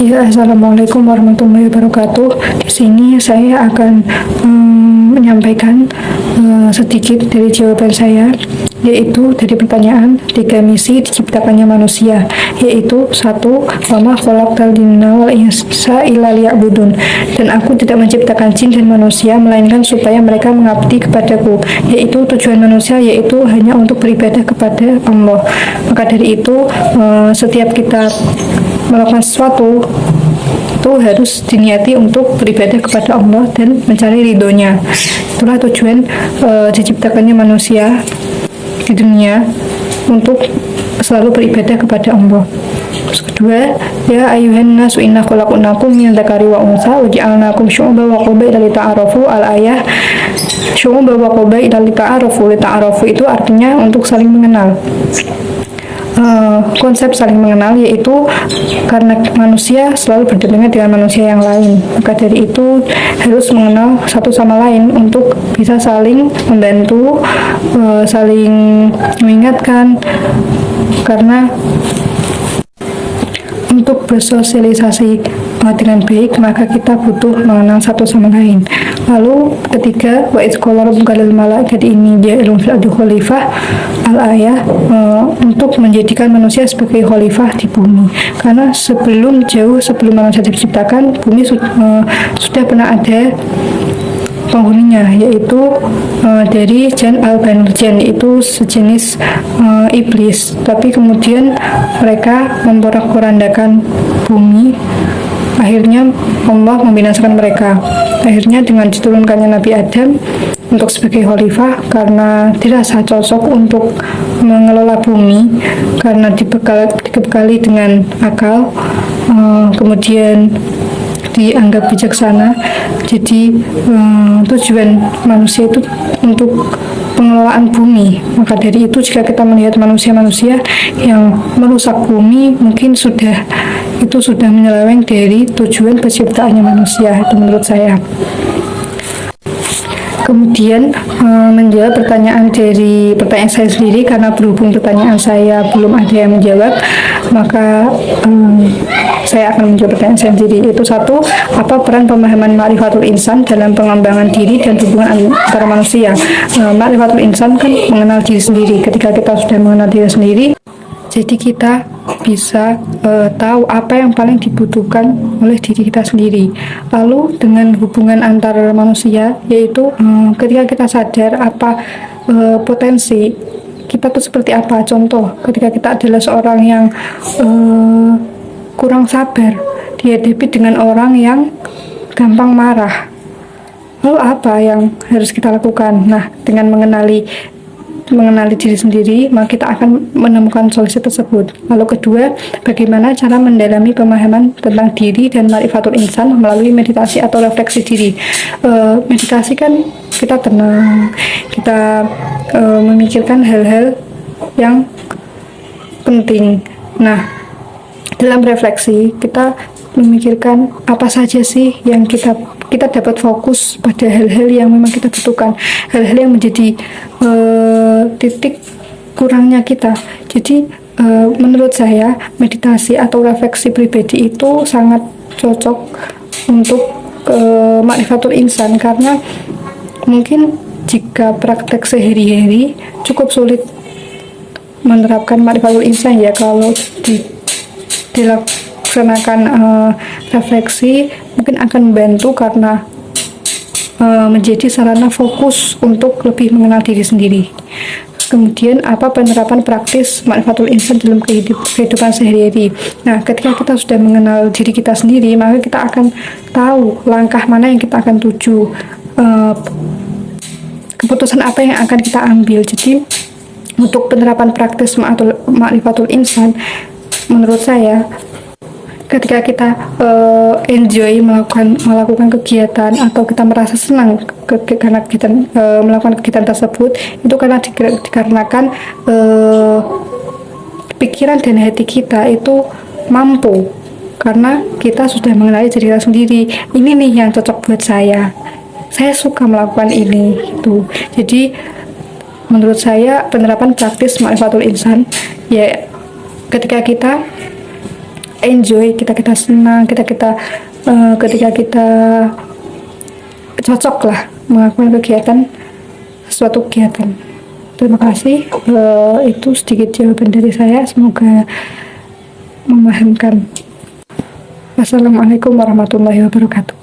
Ya, Assalamualaikum warahmatullahi wabarakatuh. Di sini saya akan menyampaikan sedikit dari jawaban saya, yaitu dari pertanyaan 3 misi diciptakannya manusia, yaitu 1. Wama khalaqtal jinna wal insa illa liya'budun, dan aku tidak menciptakan jin dan manusia melainkan supaya mereka mengabdi kepadaku, yaitu tujuan manusia yaitu hanya untuk beribadah kepada Allah. Maka dari itu setiap kita melakukan sesuatu itu harus diniati untuk beribadah kepada Allah dan mencari ridhonya. Itulah tujuan diciptakannya manusia di dunia, untuk selalu beribadah kepada Allah. Terus kedua, ya ayuhan nasu inna khalaqnakum min dzakari wa unsa wa ja'alnakum syu'uban wa qabaila lita'arafu. Al-ayah syu'uban wa qabaila lita'arafu. Lita'arafu itu artinya untuk saling mengenal. Konsep saling mengenal yaitu karena manusia selalu berdampingan dengan manusia yang lain, maka dari itu harus mengenal satu sama lain untuk bisa saling membantu, saling mengingatkan, karena untuk bersosialisasi dengan baik maka kita butuh mengenal satu sama lain. Lalu ketiga, wa idz qala rabbuka lil malaikati inni ja'ilun fil ardi khalifah. Al-ayah untuk menjadikan manusia sebagai khalifah di bumi, karena jauh sebelum manusia diciptakan, bumi sudah pernah ada penghuninya, yaitu dari Jan al-Banul Jan, yaitu sejenis iblis. Tapi kemudian mereka memporak-porandakan bumi, akhirnya Allah membinasakan mereka. Akhirnya dengan diturunkannya Nabi Adam untuk sebagai khalifah, karena dirasa cocok untuk mengelola bumi, karena dibekali dengan akal, kemudian dianggap bijaksana. Jadi tujuan manusia itu untuk pengelolaan bumi. Maka dari itu jika kita melihat manusia-manusia yang merusak bumi, mungkin sudah menyeleweng dari tujuan penciptaannya manusia, itu menurut saya. Kemudian menjawab pertanyaan saya sendiri, karena berhubung pertanyaan saya belum ada yang menjawab, maka saya akan menjawab pertanyaan saya sendiri, yaitu 1. Apa peran pemahaman ma'rifatul insan dalam pengembangan diri dan hubungan antara manusia? Ma'rifatul insan kan mengenal diri sendiri. Ketika kita sudah mengenal diri sendiri, jadi kita bisa tahu apa yang paling dibutuhkan oleh diri kita sendiri. Lalu dengan hubungan antar manusia, yaitu ketika kita sadar apa potensi kita tuh seperti apa. Contoh, ketika kita adalah seorang yang kurang sabar dihadapi dengan orang yang gampang marah, lalu apa yang harus kita lakukan? Nah, dengan mengenali diri sendiri, maka kita akan menemukan solusi tersebut. Lalu kedua, bagaimana cara mendalami pemahaman tentang diri dan ma'rifatul insan melalui meditasi atau refleksi diri. Meditasi kan kita tenang, kita memikirkan hal-hal yang penting. Nah, dalam refleksi kita memikirkan apa saja sih yang kita dapat fokus pada hal-hal yang memang kita butuhkan, hal-hal yang menjadi titik kurangnya kita. Jadi menurut saya meditasi atau refleksi pribadi itu sangat cocok untuk ma'rifatul insan, karena mungkin jika praktek sehari-hari cukup sulit menerapkan ma'rifatul insan ya. Kalau dilaksanakan refleksi mungkin akan membantu, karena menjadi sarana fokus untuk lebih mengenal diri sendiri. Kemudian apa penerapan praktis ma'rifatul insan dalam kehidupan sehari-hari? Nah, ketika kita sudah mengenal diri kita sendiri, maka kita akan tahu langkah mana yang kita akan tuju, keputusan apa yang akan kita ambil. Jadi untuk penerapan praktis ma'rifatul insan, menurut saya ketika kita enjoy melakukan kegiatan, atau kita merasa senang karena kita melakukan kegiatan tersebut, itu karena dikarenakan pikiran dan hati kita itu mampu, karena kita sudah mengenali diri kita sendiri. Ini nih yang cocok buat saya suka melakukan ini gitu. Jadi menurut saya penerapan praktis ma'rifatul insan ya ketika kita enjoy, kita senang, ketika kita cocok lah melakukan suatu kegiatan. Terima kasih. Itu sedikit jawaban dari saya, semoga memahamkan. Wassalamualaikum warahmatullahi wabarakatuh.